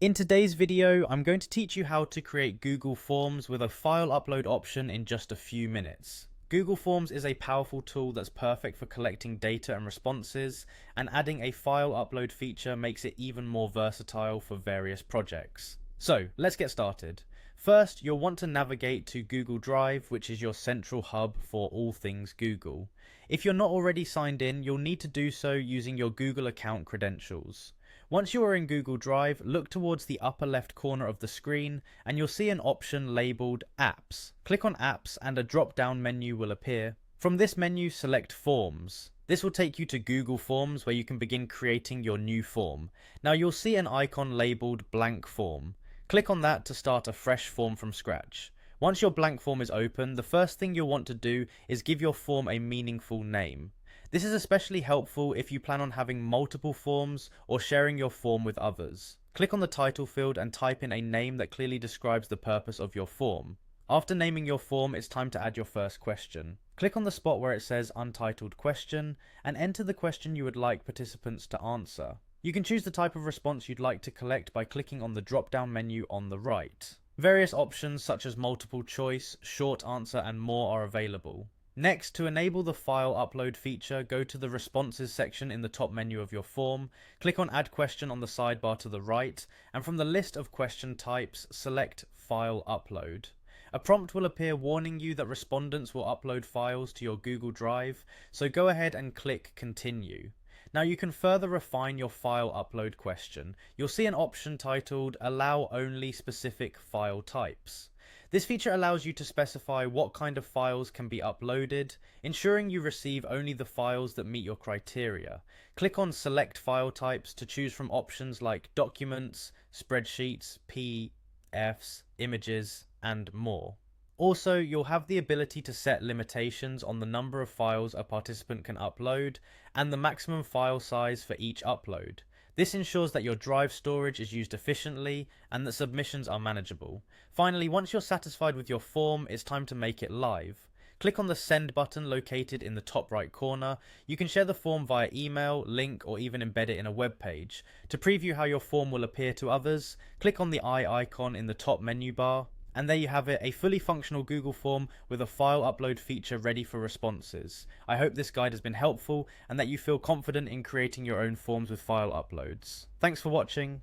In today's video, I'm going to teach you how to create Google Forms with a file upload option in just a few minutes. Google Forms is a powerful tool that's perfect for collecting data and responses, and adding a file upload feature makes it even more versatile for various projects. So, let's get started. First, you'll want to navigate to Google Drive, which is your central hub for all things Google. If you're not already signed in, you'll need to do so using your Google account credentials. Once you are in Google Drive, look towards the upper left corner of the screen and you'll see an option labeled Apps. Click on Apps and a drop-down menu will appear. From this menu, select Forms. This will take you to Google Forms where you can begin creating your new form. Now you'll see an icon labeled Blank Form. Click on that to start a fresh form from scratch. Once your blank form is open, the first thing you'll want to do is give your form a meaningful name. This is especially helpful if you plan on having multiple forms or sharing your form with others. Click on the title field and type in a name that clearly describes the purpose of your form. After naming your form, it's time to add your first question. Click on the spot where it says Untitled Question and enter the question you would like participants to answer. You can choose the type of response you'd like to collect by clicking on the drop-down menu on the right. Various options such as multiple choice, short answer and more are available. Next, to enable the file upload feature, go to the responses section in the top menu of your form, click on add question on the sidebar to the right, and from the list of question types, select file upload. A prompt will appear warning you that respondents will upload files to your Google Drive, so go ahead and click continue. Now you can further refine your file upload question. You'll see an option titled Allow Only Specific File Types. This feature allows you to specify what kind of files can be uploaded, ensuring you receive only the files that meet your criteria. Click on Select File Types to choose from options like documents, spreadsheets, PDFs, images, and more. Also, you'll have the ability to set limitations on the number of files a participant can upload and the maximum file size for each upload. This ensures that your drive storage is used efficiently and that submissions are manageable. Finally, once you're satisfied with your form, it's time to make it live. Click on the Send button located in the top right corner. You can share the form via email, link, or even embed it in a web page. To preview how your form will appear to others, click on the eye icon in the top menu bar. And there you have it, a fully functional Google form with a file upload feature ready for responses. I hope this guide has been helpful and that you feel confident in creating your own forms with file uploads. Thanks for watching.